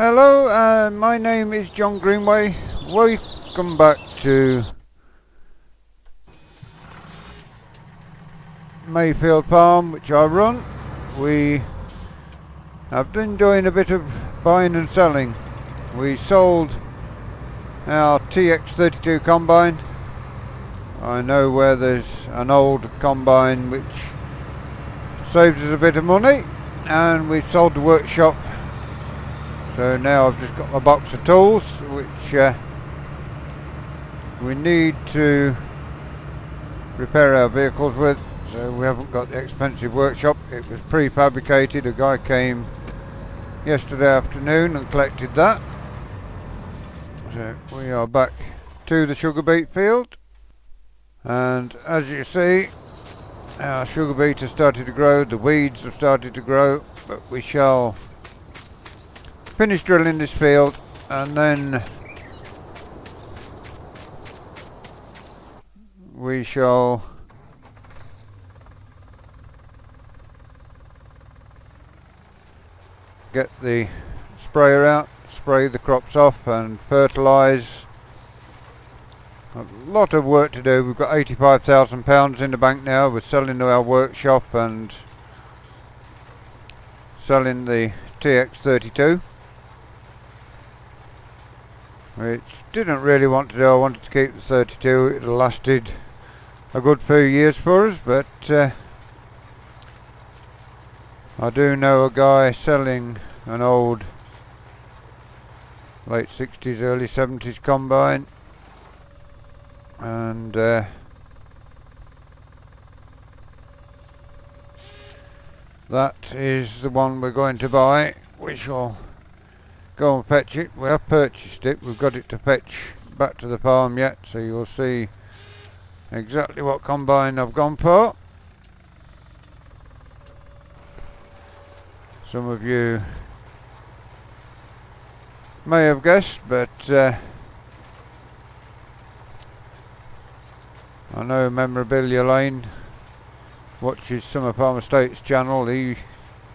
Hello, my name is John Greenway. Welcome back to Mayfield Farm, which I run. We have been doing a bit of buying and selling. We sold our TX32 combine. I know where there's an old combine which saves us a bit of money, and we sold the workshop. So now I've just got my box of tools which we need to repair our vehicles with. So we haven't got the expensive workshop. It was prefabricated. A guy came yesterday afternoon and collected that. So we are back to the sugar beet field, and as you see, our sugar beet has started to grow. The weeds have started to grow, but we shall finish drilling this field and then we shall get the sprayer out, spray the crops off and fertilise. A lot of work to do. We've got £85,000 in the bank now. We're selling our workshop and selling the TX32. Which didn't really want to do. I wanted to keep the 32. It lasted a good few years for us, but I do know a guy selling an old late 60s, early 70s combine, and that is the one we're going to buy. We shall go and fetch it. We have purchased it. We've got it to fetch back to the farm yet, so you'll see exactly what combine I've gone for. Some of you may have guessed, but I know Memorabilia Lane watches Summer Farm Estates channel. He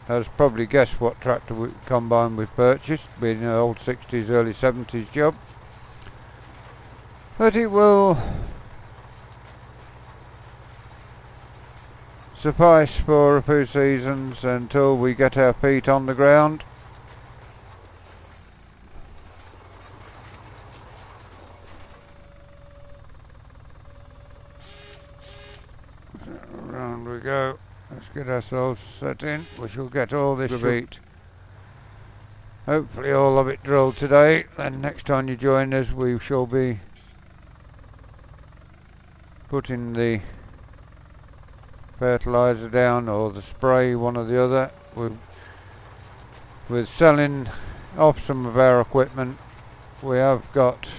has probably guessed what tractor combine we purchased, being an old 60s, early 70s job. But it will suffice for a few seasons until we get our feet on the ground. Round we go. Let's get ourselves set in. We shall get all this beet. Hopefully all of it drilled today. Then next time you join us we shall be putting the fertiliser down, or the spray, one or the other. With selling off some of our equipment, we have got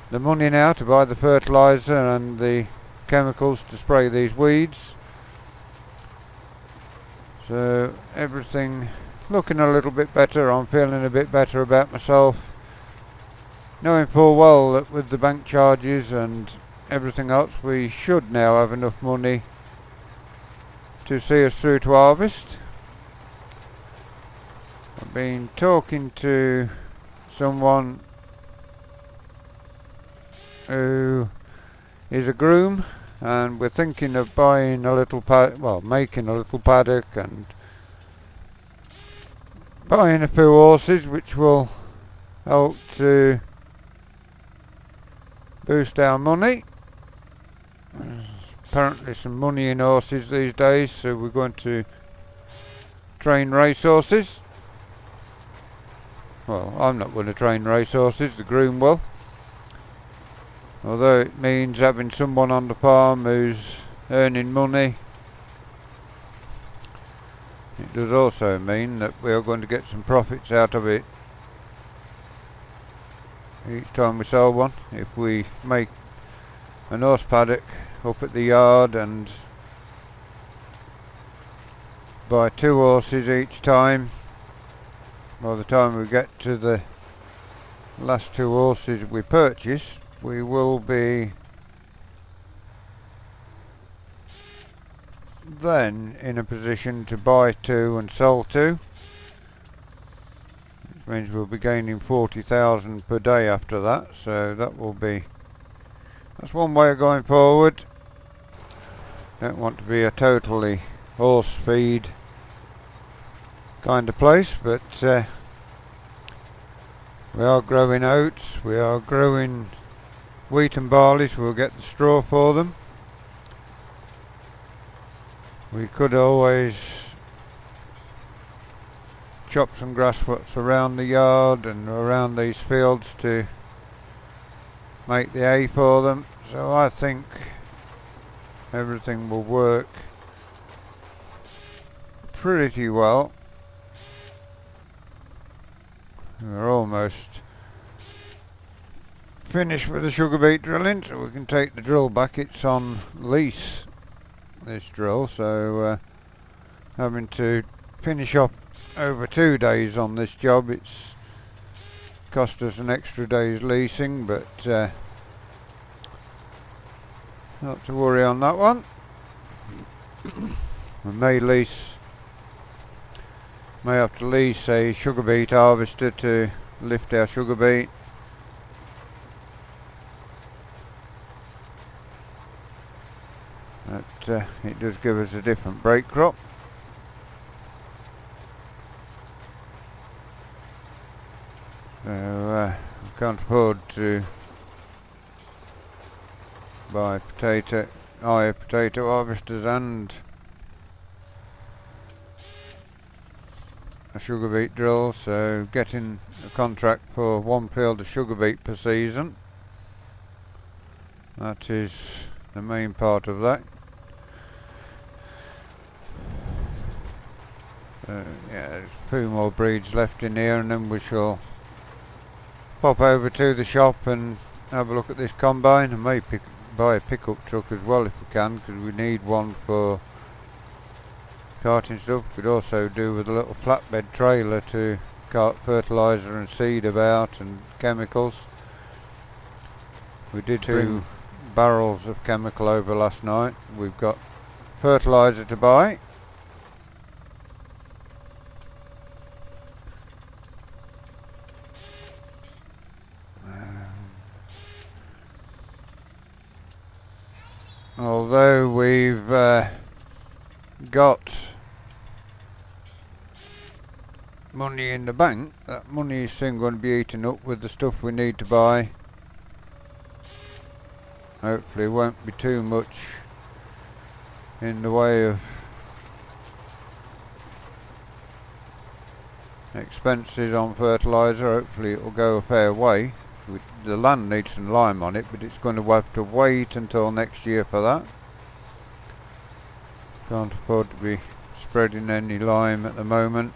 the money now to buy the fertiliser and the chemicals to spray these weeds. So everything looking a little bit better. I'm feeling a bit better about myself, knowing full well that with the bank charges and everything else we should now have enough money to see us through to harvest. I've been talking to someone who is a groom, and we're thinking of buying a little making a little paddock and buying a few horses, which will help to boost our money. There's apparently some money in horses these days, so we're going to train race horses. Well, I'm not going to train race horses, the groom will. Although it means having someone on the farm who's earning money, it does also mean that we are going to get some profits out of it each time we sell one. If we make a horse paddock up at the yard and buy 2 horses each time, by the time we get to the last 2 horses we purchase, we will be then in a position to buy 2 and sell 2, which means we'll be gaining 40,000 per day after that. So that's one way of going forward. Don't want to be a totally horse feed kind of place, but we are growing oats, we are growing wheat and barley, so we'll get the straw for them. We could always chop some grass what's around the yard and around these fields to make the hay for them. So I think everything will work pretty well. We're almost finished with the sugar beet drilling, so we can take the drill back. It's on lease, this drill, so having to finish up over 2 days on this job. It's cost us an extra day's leasing, but not to worry on that one. We may have to lease a sugar beet harvester to lift our sugar beet. But it does give us a different break crop. So we can't afford to buy potato harvesters and a sugar beet drill, so getting a contract for 1 field of sugar beet per season, that is the main part of that. Yeah, there's a few more breeds left in here, and then we shall pop over to the shop and have a look at this combine, and may buy a pickup truck as well if we can, because we need one for carting stuff. Could also do with a little flatbed trailer to cart fertiliser and seed about and chemicals. We did 2 barrels of chemical over last night. We've got fertiliser to buy. Although we've got money in the bank, that money is soon going to be eaten up with the stuff we need to buy. Hopefully it won't be too much in the way of expenses on fertiliser. Hopefully it will go a fair way. The land needs some lime on it, but it's going to have to wait until next year for that. Can't afford to be spreading any lime at the moment.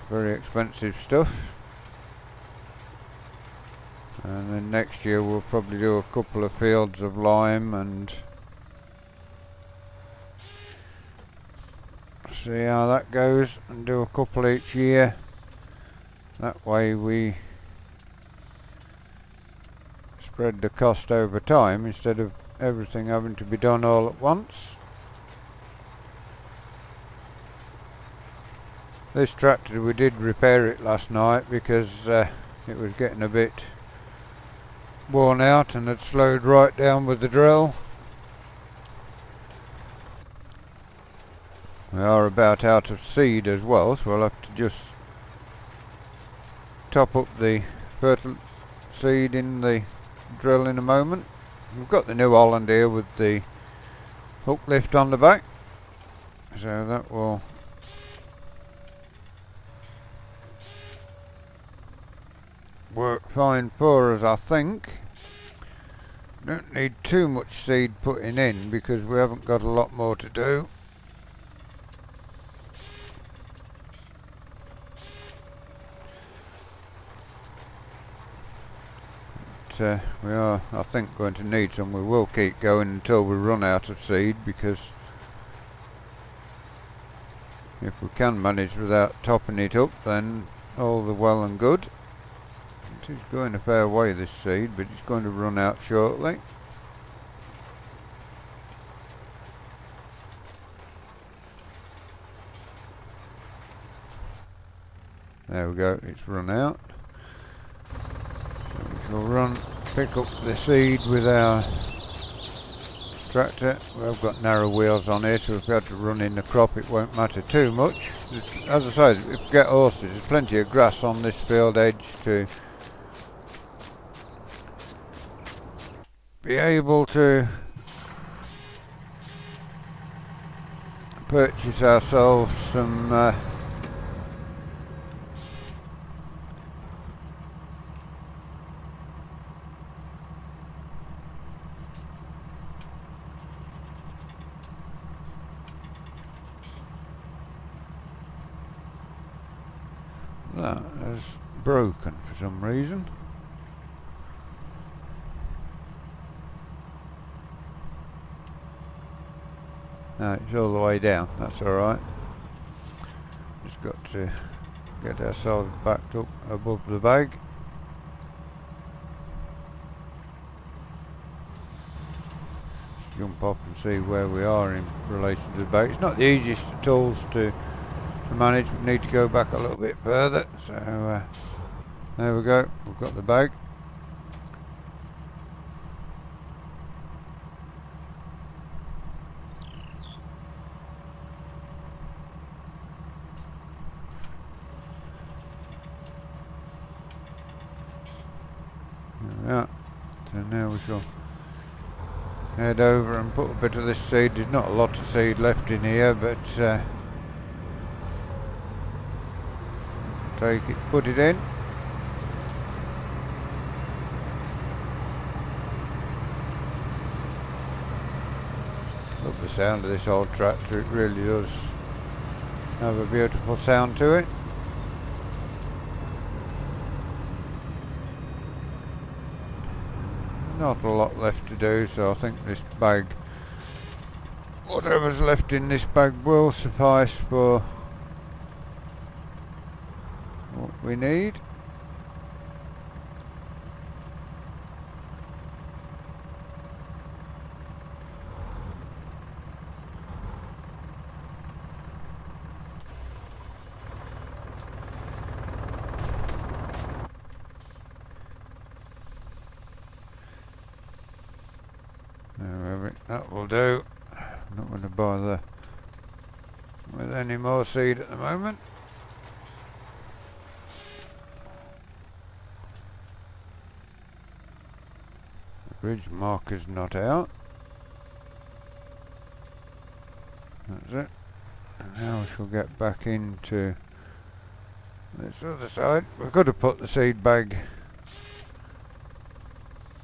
Very expensive stuff. And then next year we'll probably do a couple of fields of lime and see how that goes, and do a couple each year. That way we spread the cost over time instead of everything having to be done all at once. This tractor, we did repair it last night because it was getting a bit worn out and had slowed right down with the drill. We are about out of seed as well, so we'll have to just top up the fertile seed in the drill in a moment. We've got the New Holland here with the hook lift on the back, so that will work fine for us, I think. Don't need too much seed putting in because we haven't got a lot more to do. But, we are, I think, going to need some. We will keep going until we run out of seed, because if we can manage without topping it up, then all the well and good. It is going a fair way, this seed, but it's going to run out shortly. There we go, it's run out. So we shall pick up the seed with our tractor. We've got narrow wheels on here, so if we had to run in the crop it won't matter too much. As I say, if we get horses, there's plenty of grass on this field edge to be able to purchase ourselves some that has broken for some reason. No, it's all the way down, that's alright. Just got to get ourselves backed up above the bag. Just jump up and see where we are in relation to the bag. It's not the easiest of tools to manage. We need to go back a little bit further. So there we go, we've got the bag. Yeah, so now we shall head over and put a bit of this seed. There's not a lot of seed left in here, but take it, put it in. Love the sound of this old tractor, it really does have a beautiful sound to it. Not a lot left to do, so I think this bag, whatever's left in this bag, will suffice for what we need. That will do. I'm not going to bother with any more seed at the moment. The bridge marker's not out. That's it. And now we shall get back into this other side. We could have put the seed bag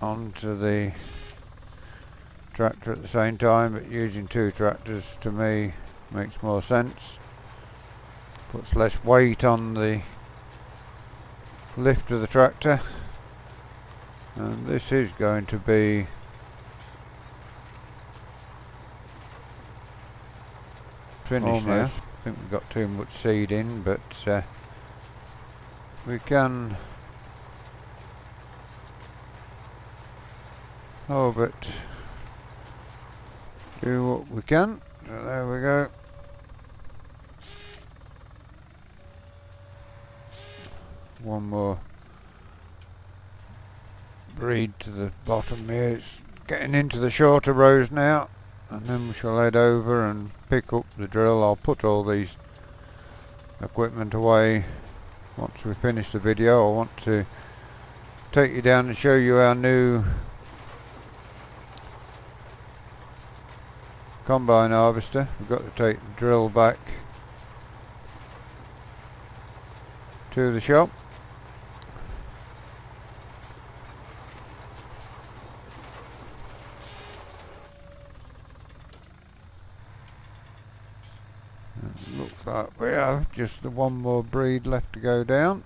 onto the tractor at the same time, but using two tractors to me makes more sense. Puts less weight on the lift of the tractor, and this is going to be finished now. I think we've got too much seed in, but we can but do what we can. So there we go. One more breed to the bottom here. It's getting into the shorter rows now, and then we shall head over and pick up the drill. I'll put all these equipment away once we finish the video. I want to take you down and show you our new combine harvester. We've got to take the drill back to the shop. Looks like we have just the one more breed left to go down.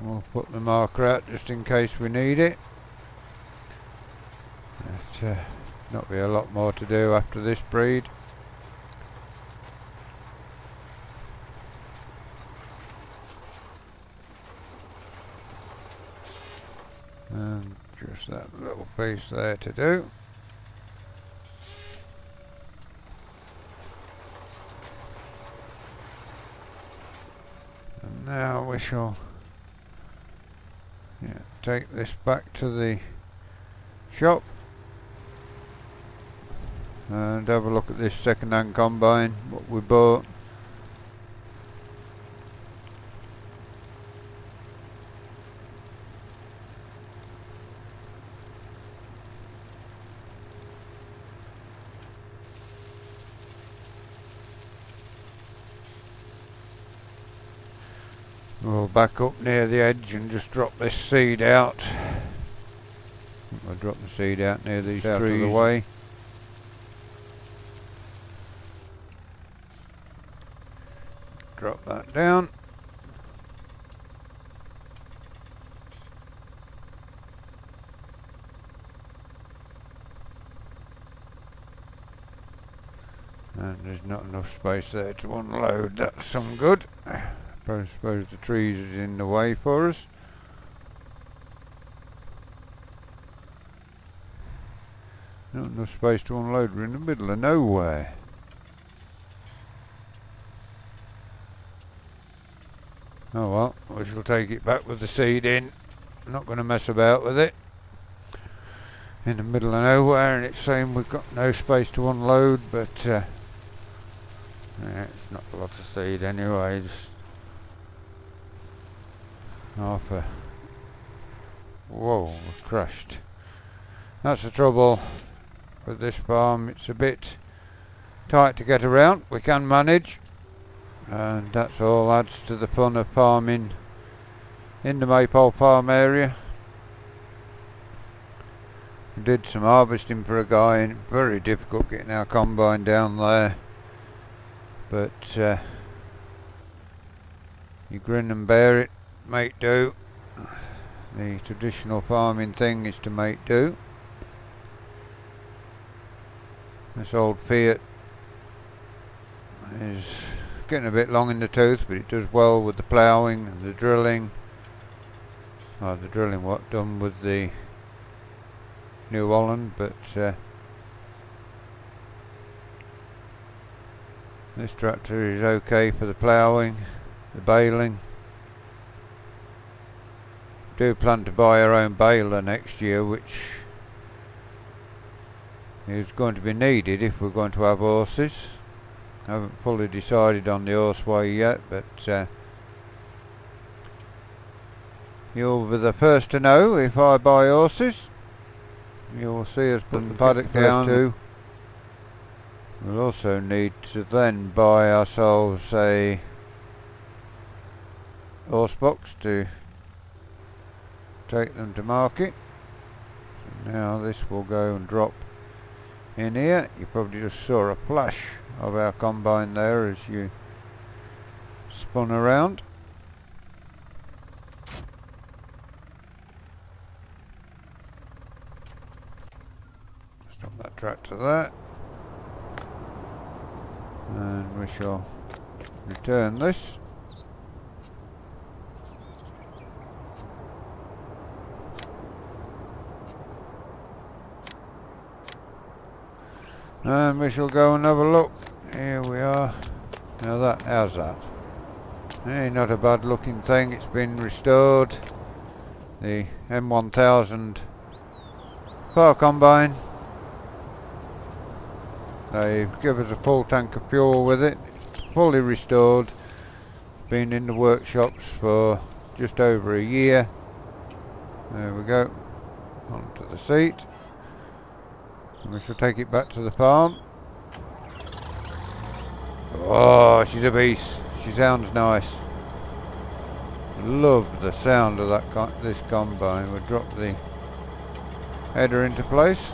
We'll put the marker out just in case we need it. There's not be a lot more to do after this breed. And just that little piece there to do. And now we shall take this back to the shop and have a look at this second-hand combine, what we bought. We'll back up near the edge and just drop this seed out. I'll drop the seed out near these trees out of the way. Drop that down. And there's not enough space there to unload, that's some good. I suppose the trees is in the way for us. Not enough space to unload, we're in the middle of nowhere. Oh well, we shall take it back with the seed in. I'm not going to mess about with it. In the middle of nowhere, and it's saying we've got no space to unload, but it's not a lot of seed anyway. Just half a... Whoa, we're crushed. That's the trouble with this farm, it's a bit tight to get around. We can manage, and that's all adds to the fun of farming in the Maypole Farm area. We did some harvesting for a guy, and very difficult getting our combine down there, but you grin and bear it. Make do. The traditional farming thing is to make do. This old Fiat is getting a bit long in the tooth, but it does well with the ploughing and the drilling. Oh, the drilling what done with the New Holland, but this tractor is okay for the ploughing, the baling. Do plan to buy our own baler next year, which is going to be needed if we're going to have horses. I haven't fully decided on the horseway yet, but you'll be the first to know if I buy horses. You'll see us put the paddock down too. We'll also need to then buy ourselves a horse box to take them to market. So now this will go and drop in here. You probably just saw a flash of our combine there as you spun around. Stop that tractor there, and we shall return this. And we shall go and have a look. Here we are. Now how's that? Not a bad looking thing, it's been restored. The M1000 FAHR combine. They give us a full tank of fuel with it. It's fully restored. Been in the workshops for just over a year. There we go. Onto the seat. And we shall take it back to the farm. Oh, she's a beast. She sounds nice. Love the sound of that this combine. We'll drop the header into place.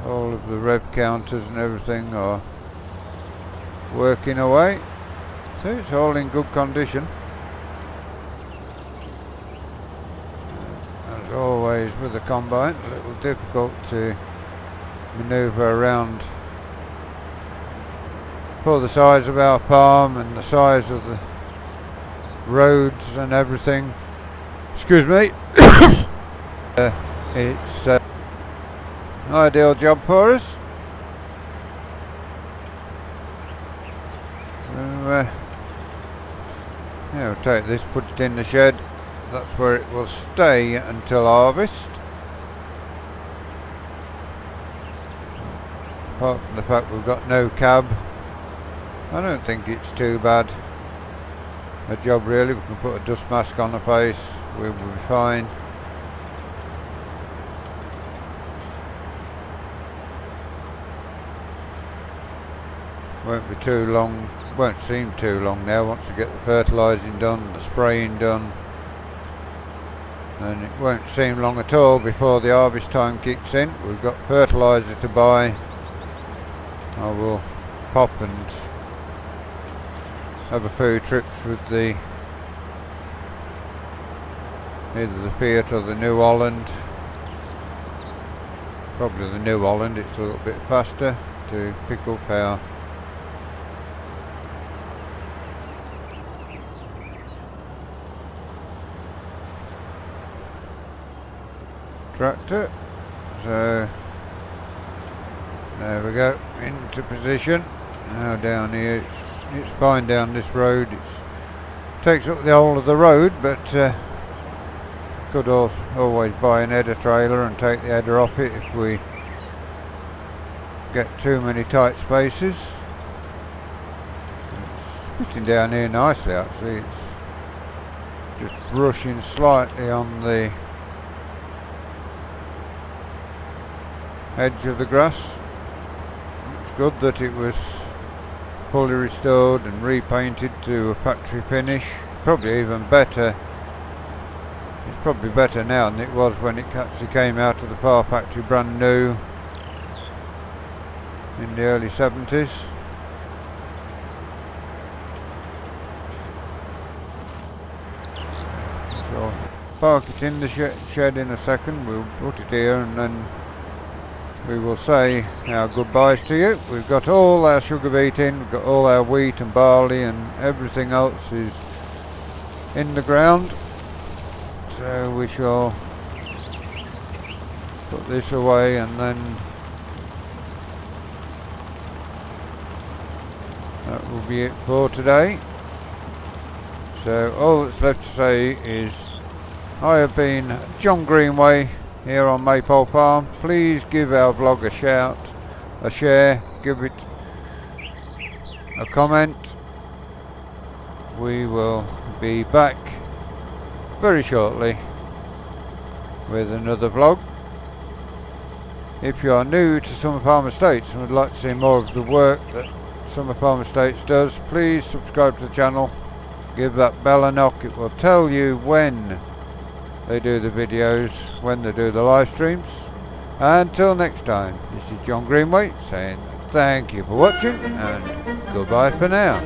All of the rev counters and everything are working away. So it's all in good condition. As always with the combine, a little difficult to manoeuvre around for the size of our farm and the size of the roads and everything. Excuse me. It's an ideal job for us. So, yeah, we'll take this, put it in the shed. That's where it will stay until harvest. Apart from the fact we've got no cab, I don't think it's too bad a job really. We can put a dust mask on the face, we'll be fine. Won't be too long, won't seem too long now once we get the fertilising done, the spraying done. And it won't seem long at all before the harvest time kicks in. We've got fertiliser to buy. I will pop and have a few trips with the either the Fiat or the New Holland. Probably the New Holland, it's a little bit faster to pick up our tractor. So there we go, into position. Now down here it's fine down this road. It takes up the whole of the road, but could always buy an header trailer and take the header off it if we get too many tight spaces. It's fitting down here nicely actually. It's just brushing slightly on the edge of the grass. It's good that it was fully restored and repainted to a factory finish. Probably even better. It's probably better now than it was when it actually came out of the FAHR factory brand new in the early 70s. So park it in the shed in a second. We'll put it here and then we will say our goodbyes to you. We've got all our sugar beet in, we've got all our wheat and barley and everything else is in the ground. So we shall put this away and then that will be it for today. So all that's left to say is I have been John Greenway here on Maypole Farm. Please give our vlog a shout, a share, give it a comment. We will be back very shortly with another vlog. If you are new to Summer Farm Estates and would like to see more of the work that Summer Farm Estates does, please subscribe to the channel, give that bell a knock. It will tell you when they do the videos, when they do the live streams. Until next time, this is John Greenway saying thank you for watching and goodbye for now.